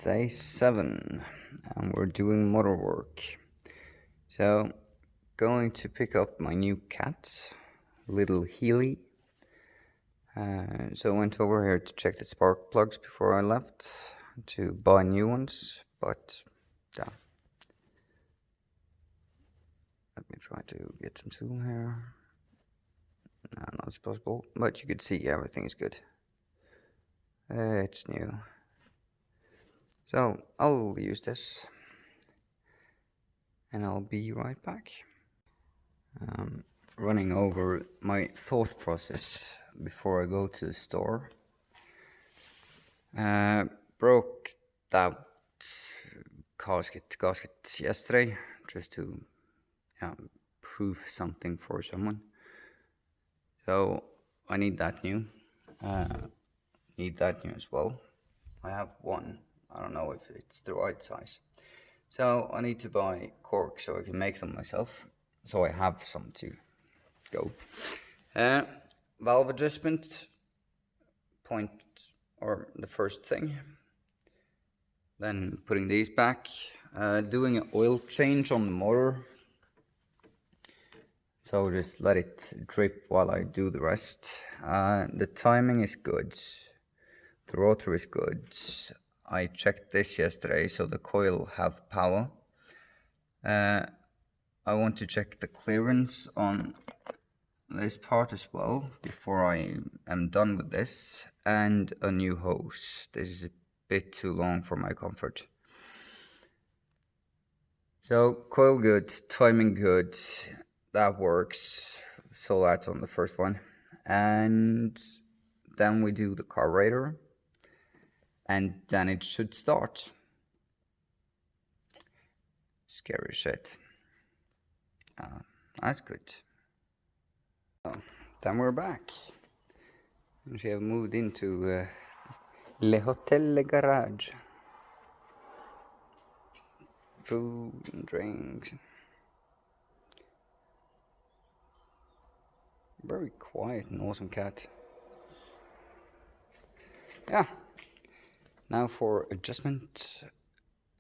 Day 7 and we're doing motor work. So going to pick up my new cat, little Healy. So I went over here to check the spark plugs before I left to buy new ones, but yeah. Let me try to get some zoom here. No, not possible, but you could see everything is good. It's new. So I'll use this and I'll be right back. Running over my thought process before I go to the store. Broke that gasket yesterday just to prove something for someone. So I need that new. Need that new as well. I have one. I don't know if it's the right size. So I need to buy cork so I can make them myself. So I have some to go. Valve adjustment point, or the first thing. Then putting these back. Doing an oil change on the motor. So just let it drip while I do the rest. The timing is good. The rotor is good. I checked this yesterday, so the coil have power. I want to check the clearance on this part as well before I am done with this, and a new hose. This is a bit too long for my comfort. So coil good, timing good, that works. So that's on the first one, and then we do the carburetor, and then it should start. Scary shit. That's good. Then we're back. And we have moved into Le Hotel Garage. Food and drinks. Very quiet and awesome cat. Yeah. Now for adjustment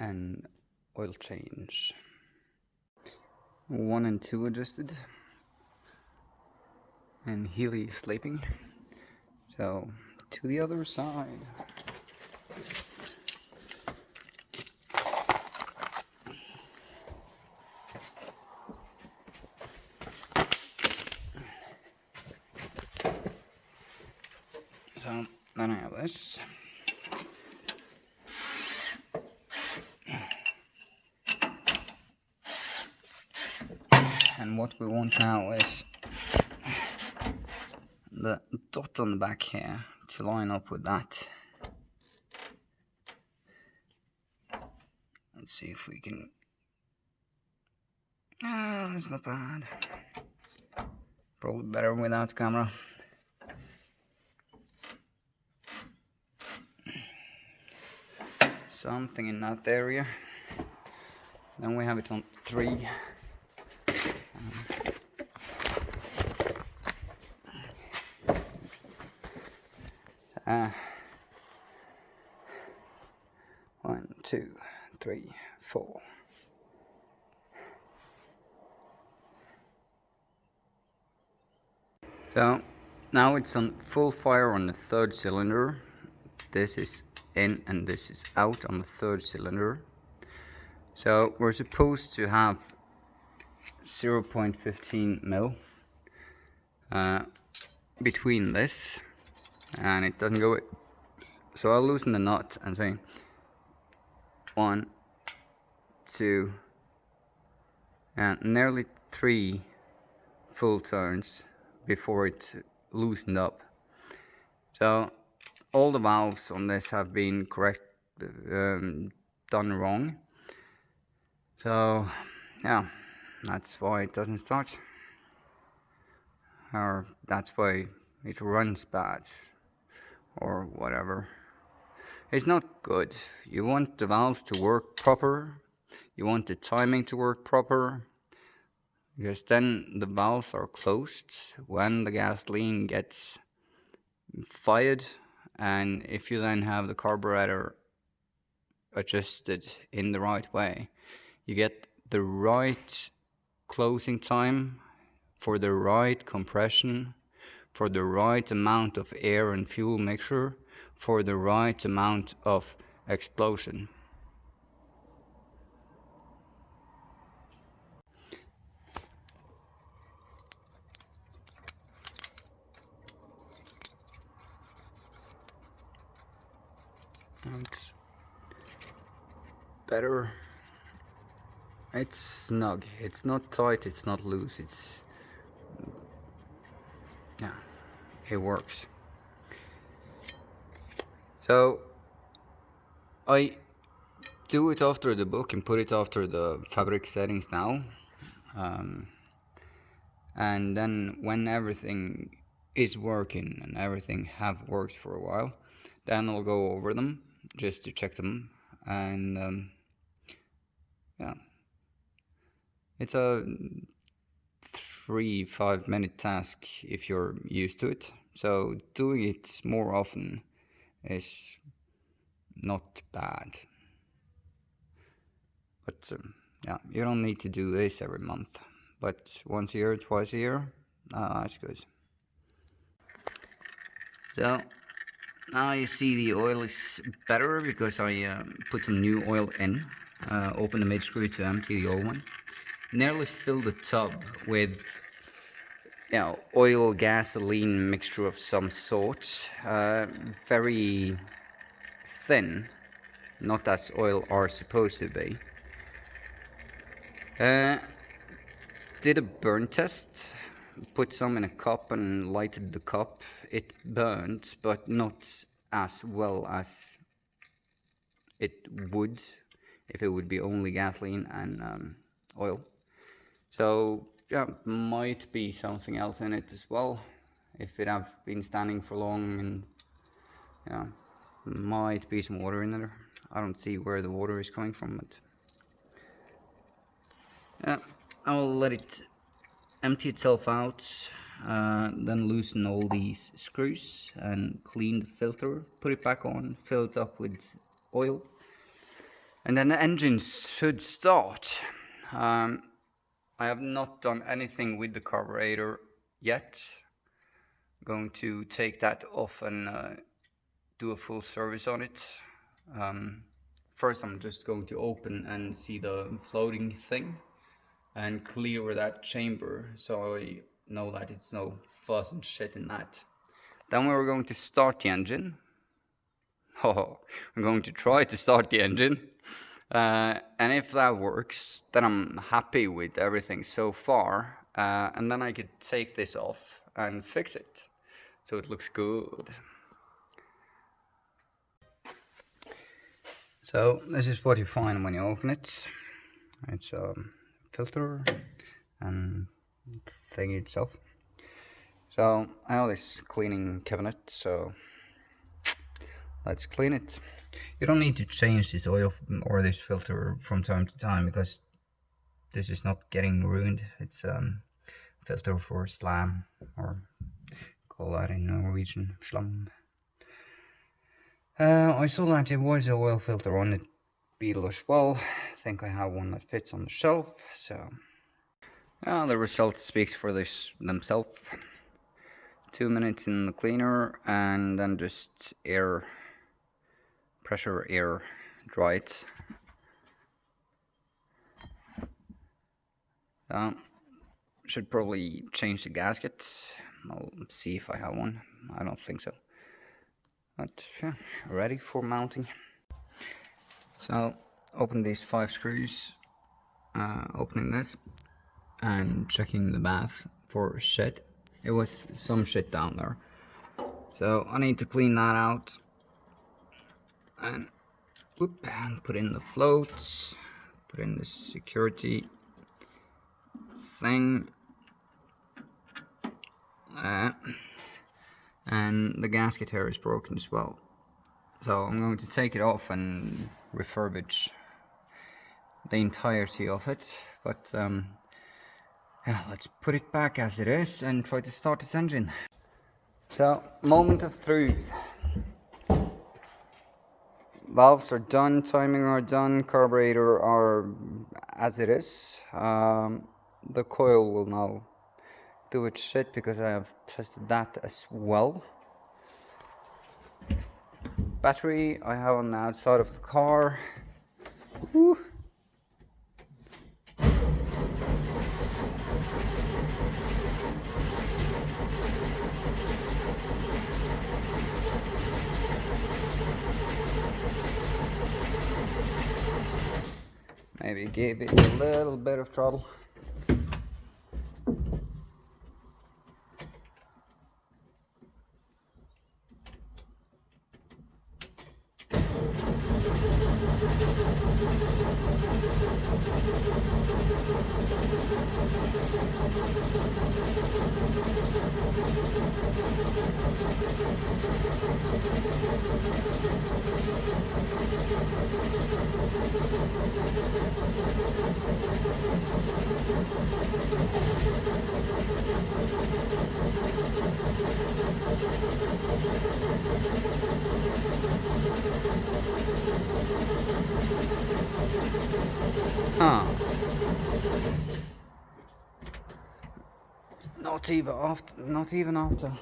and oil change. 1 and 2 adjusted. And Healy is sleeping. So to the other side. So then I have this. And what we want now is the dot on the back here to line up with that. Let's see if we can. It's not bad. Probably better without camera. Something in that area. Then we have it on 3. One, 2, 3, 4. So now it's on full fire on the 3rd cylinder. This is in and this is out on the 3rd cylinder. So we're supposed to have 0.15 mil between this, and it doesn't go. So I'll loosen the nut and say 1, 2, and nearly 3 full turns before it loosened up. So all the valves on this have been done wrong. So yeah, that's why it doesn't start, or that's why it runs bad, or whatever. It's not good. You want the valves to work proper. You want the timing to work proper, because then the valves are closed when the gasoline gets fired, and if you then have the carburetor adjusted in the right way, you get the right closing time for the right compression, for the right amount of air and fuel mixture, for the right amount of explosion. It's better. It's snug. It's not tight, it's not loose. Yeah, it works. So I do it after the book and put it after the fabric settings now. And then when everything is working and everything have worked for a while, then I'll go over them just to check them. And yeah, it's a 3-5 minute task if you're used to it. So doing it more often is not bad. But yeah, you don't need to do this every month. But once a year, twice a year, that's good. So now you see the oil is better because I put some new oil in. Open the mid screw to empty the old one. Nearly fill the tub with oil gasoline mixture of some sort. Very thin, not as oil are supposed to be. Did a burn test, put some in a cup and lighted the cup. It burned, but not as well as it would if it would be only gasoline and oil. So yeah, might be something else in it as well. If it have been standing for long, and yeah, might be some water in there. I don't see where the water is coming from, but yeah, I'll let it empty itself out, then loosen all these screws and clean the filter, put it back on, fill it up with oil, and then the engine should start. I have not done anything with the carburetor yet. I'm going to take that off and do a full service on it. First I'm just going to open and see the floating thing and clear that chamber so I know that it's no fuzz and shit in that. Then we're going to start the engine. Oh, I'm going to try to start the engine. And if that works, then I'm happy with everything so far. And then I could take this off and fix it so it looks good. So this is what you find when you open it. It's a filter and the thing itself. So I have this cleaning cabinet, so let's clean it. You don't need to change this oil or this filter from time to time because this is not getting ruined. It's filter for slam, or call that in Norwegian slam. I saw that there was an oil filter on the Beetle as well. I think I have one that fits on the shelf, so the result speaks for themselves. 2 minutes in the cleaner and then just pressure air dry it. Should probably change the gasket. I'll see if I have one. I don't think so. But yeah, ready for mounting. So open these 5 screws, opening this and checking the bath for shit. It was some shit down there, so I need to clean that out and put in the floats, put in the security thing, and the gasket here is broken as well, so I'm going to take it off and refurbish the entirety of it. But yeah, let's put it back as it is and try to start this engine. So, moment of truth. valves are done, timing are done, carburetor are as it is. The coil will now do its shit because I have tested that as well. Battery I have on the outside of the car. Woo. Maybe give it a little bit of throttle. Huh. Not even after.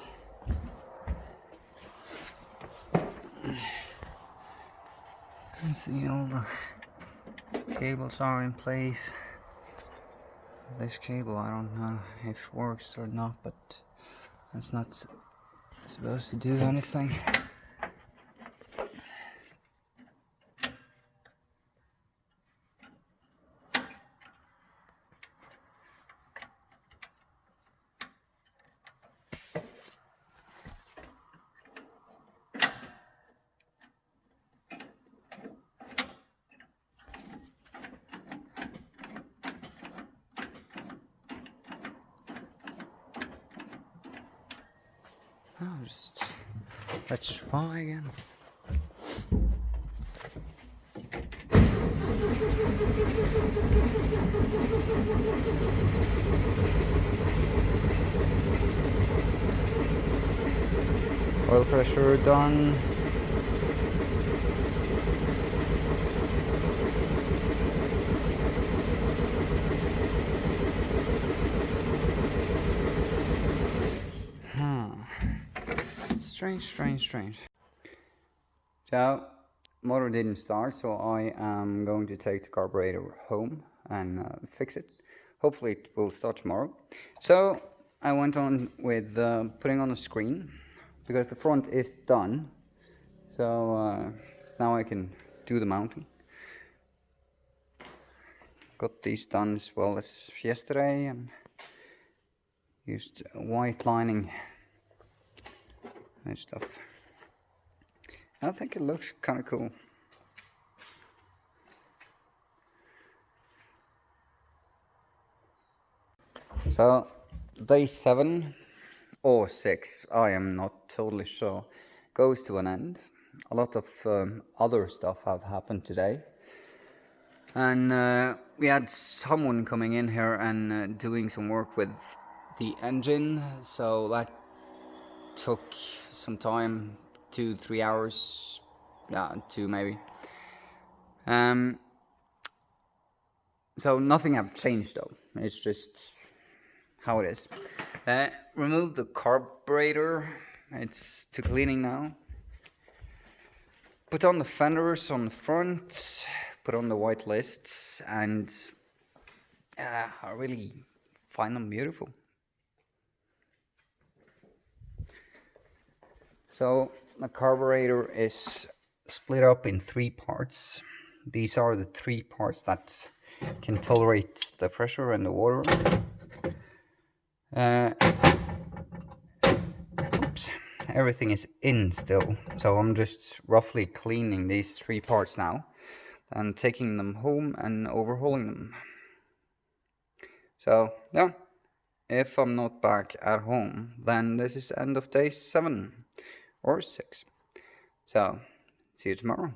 Let's see, all the cables are in place. This cable, I don't know if it works or not, but it's not supposed to do anything. Let's try again. Oil pressure done. Strange. So, motor didn't start, so I am going to take the carburetor home and fix it. Hopefully it will start tomorrow. So, I went on with putting on the screen, because the front is done. So, now I can do the mounting. Got these done as well as yesterday, and used white lining and stuff. I think it looks kind of cool. So, day 7 or 6, I am not totally sure, goes to an end. A lot of other stuff have happened today. And we had someone coming in here and doing some work with the engine, so that took some time, 2-3 hours, yeah, 2 maybe. So nothing have changed though, it's just how it is. Remove the carburetor, it's to cleaning now. Put on the fenders on the front, put on the white lists, and I really find them beautiful. So the carburetor is split up in 3 parts. These are the 3 parts that can tolerate the pressure and the water. Oops, everything is in still, so I'm just roughly cleaning these 3 parts now and taking them home and overhauling them. So yeah, if I'm not back at home, then this is end of day 7 or 6. So see you tomorrow.